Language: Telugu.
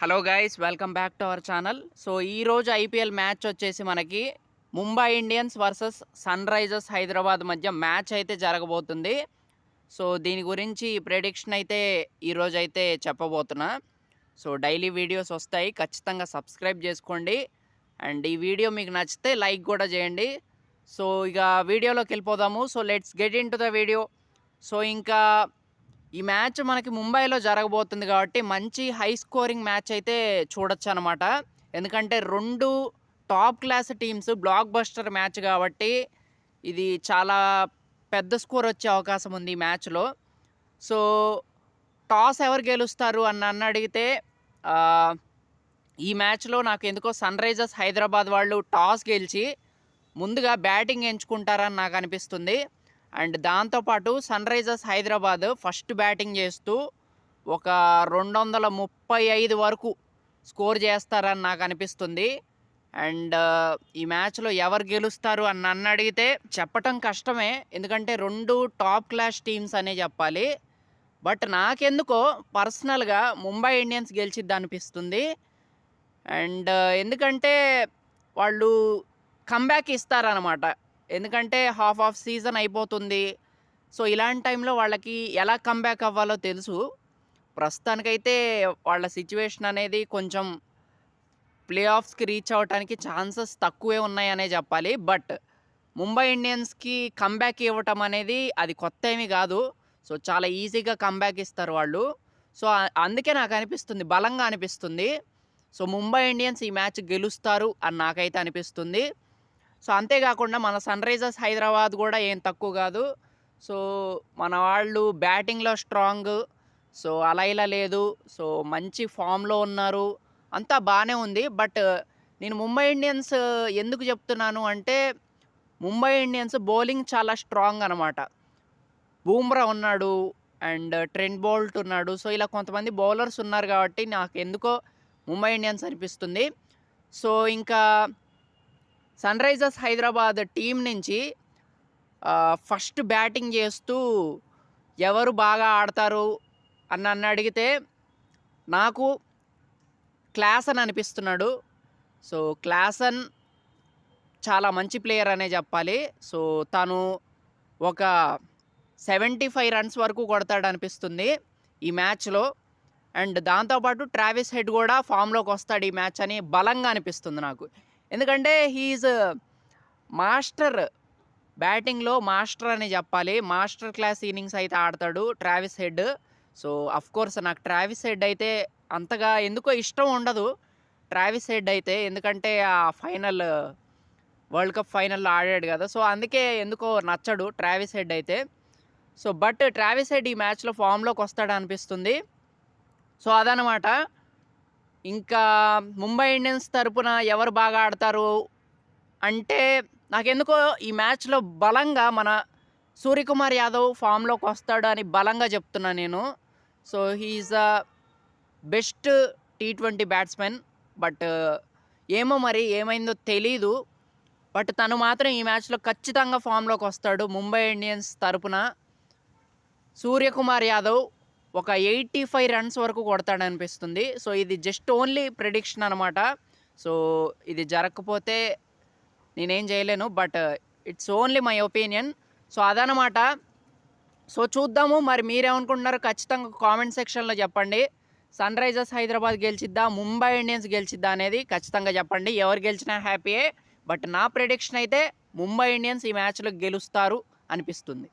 Hello guys, welcome back to our channel. So ఈరోజు ఐపీఎల్ మ్యాచ్ వచ్చేసి మనకి Mumbai Indians versus sun Risers Hyderabad మధ్య మ్యాచ్ అయితే జరగబోతుంది. సో దీని గురించి ప్రెడిక్షన్ అయితే ఈరోజు అయితే చెప్పబోతున్నా. సో డైలీ వీడియోస్ వస్తాయి, ఖచ్చితంగా సబ్స్క్రైబ్ చేసుకోండి. అండ్ ఈ వీడియో మీకు నచ్చితే లైక్ కూడా చేయండి. సో ఇక వీడియోలోకి వెళ్ళిపోదాము. So let's get in to the video. So ఇంకా ఈ మ్యాచ్ మనకి ముంబైలో జరగబోతుంది కాబట్టి మంచి హై స్కోరింగ్ మ్యాచ్ అయితే చూడొచ్చు అనమాట. ఎందుకంటే రెండు top class teams, block buster match కాబట్టి ఇది చాలా పెద్ద స్కోర్ వచ్చే అవకాశం ఉంది ఈ మ్యాచ్లో. సో టాస్ ఎవరు గెలుస్తారు అని అడిగితే ఈ మ్యాచ్లో నాకు ఎందుకో సన్ రైజర్స్ హైదరాబాద్ వాళ్ళు టాస్ గెలిచి ముందుగా బ్యాటింగ్ ఎంచుకుంటారని నాకు అనిపిస్తుంది. అండ్ దాంతోపాటు sun Risers Hyderabad first batting చేస్తూ ఒక 235 వరకు స్కోర్ చేస్తారని నాకు అనిపిస్తుంది. అండ్ ఈ మ్యాచ్లో ఎవరు గెలుస్తారు అని అడిగితే చెప్పటం కష్టమే, ఎందుకంటే రెండు టాప్ క్లాస్ టీమ్స్ అనే చెప్పాలి. బట్ నాకెందుకో పర్సనల్గా ముంబై ఇండియన్స్ గెలిచిద్ది అనిపిస్తుంది. అండ్ ఎందుకంటే వాళ్ళు కంబ్యాక్ ఇస్తారనమాట. ఎందుకంటే హాఫ్ ఆఫ్ సీజన్ అయిపోతుంది. సో ఇలాంటి టైంలో వాళ్ళకి ఎలా కంబ్యాక్ అవ్వాలో తెలుసు. ప్రస్తుతానికైతే వాళ్ళ సిచ్యువేషన్ అనేది కొంచెం ప్లే ఆఫ్స్కి రీచ్ అవ్వడానికి ఛాన్సెస్ తక్కువే ఉన్నాయనే చెప్పాలి. బట్ ముంబై ఇండియన్స్కి కంబ్యాక్ ఇవ్వటం అనేది అది కొత్త ఏమీ కాదు. సో చాలా ఈజీగా కంబ్యాక్ ఇస్తారు వాళ్ళు. సో అందుకే నాకు అనిపిస్తుంది, బలంగా అనిపిస్తుంది. సో ముంబై ఇండియన్స్ ఈ మ్యాచ్ గెలుస్తారు అని నాకైతే అనిపిస్తుంది. సో అంతేకాకుండా మన సన్ రైజర్స్ హైదరాబాద్ కూడా ఏం తక్కువ కాదు. సో మన వాళ్ళు బ్యాటింగ్లో స్ట్రాంగ్. సో అలా ఇలా లేదు. సో మంచి ఫామ్లో ఉన్నారు, అంతా బాగానే ఉంది. బట్ నేను ముంబై ఇండియన్స్ ఎందుకు చెప్తున్నాను అంటే, ముంబై ఇండియన్స్ బౌలింగ్ చాలా స్ట్రాంగ్ అనమాట. బూమ్రా ఉన్నాడు అండ్ ట్రెంట్ బోల్ట్ ఉన్నాడు. సో ఇలా కొంతమంది బౌలర్స్ ఉన్నారు కాబట్టి నాకు ఎందుకో ముంబై ఇండియన్స్ అనిపిస్తుంది. సో ఇంకా సన్ రైజర్స్ హైదరాబాద్ టీం నుంచి ఫస్ట్ బ్యాటింగ్ చేస్తూ ఎవరు బాగా ఆడతారు అని అడిగితే నాకు క్లాసన్ అనిపిస్తున్నాడు. సో క్లాసన్ చాలా మంచి ప్లేయర్ అనే చెప్పాలి. సో తను ఒక 75 రన్స్ వరకు కొడతాడు అనిపిస్తుంది ఈ మ్యాచ్లో. అండ్ దాంతోపాటు ట్రావిస్ హెడ్ కూడా ఫామ్లోకి వస్తాడు ఈ మ్యాచ్ అని బలంగా అనిపిస్తుంది నాకు. ఎందుకంటే హీఈస్ మాస్టర్, బ్యాటింగ్లో మాస్టర్ అని చెప్పాలి. మాస్టర్ క్లాస్ ఇన్నింగ్స్ అయితే ఆడతాడు ట్రావిస్ హెడ్. సో అఫ్కోర్స్ నాకు ట్రావిస్ హెడ్ అయితే అంతగా ఎందుకో ఇష్టం ఉండదు ట్రావిస్ హెడ్ అయితే, ఎందుకంటే ఆ ఫైనల్ వరల్డ్ కప్ ఫైనల్లో ఆడాడు కదా. సో అందుకే ఎందుకో నచ్చడు ట్రావిస్ హెడ్ అయితే. సో బట్ ట్రావిస్ హెడ్ ఈ మ్యాచ్లో ఫామ్లోకి వస్తాడు అనిపిస్తుంది. సో అదనమాట. ఇంకా ముంబై ఇండియన్స్ తరపున ఎవరు బాగా ఆడతారు అంటే, నాకెందుకో ఈ మ్యాచ్లో బలంగా మన సూర్యకుమార్ యాదవ్ ఫామ్లోకి వస్తాడు అని బలంగా చెప్తున్నా నేను. So he is a best T20 batsmen. But ఏమో మరి ఏమైందో తెలీదు. బట్ తను మాత్రం ఈ మ్యాచ్లో ఖచ్చితంగా ఫామ్లోకి వస్తాడు. ముంబై ఇండియన్స్ తరపున సూర్యకుమార్ యాదవ్ ఒక 85 రన్స్ వరకు కొడతాడనిపిస్తుంది. సో ఇది జస్ట్ ఓన్లీ ప్రెడిక్షన్ అనమాట. సో ఇది జరగకపోతే నేనేం చేయలేను, but it's only my opinion. So అదనమాట. సో చూద్దాము, మరి మీరేమనుకుంటున్నారో ఖచ్చితంగా కామెంట్ సెక్షన్లో చెప్పండి. సన్ రైజర్స్ హైదరాబాద్ గెలిచిద్దా, ముంబై ఇండియన్స్ గెలిచిద్దా అనేది ఖచ్చితంగా చెప్పండి. ఎవరు గెలిచినా హ్యాపీయే. బట్ నా ప్రెడిక్షన్ అయితే ముంబై ఇండియన్స్ ఈ మ్యాచ్లో గెలుస్తారు అనిపిస్తుంది.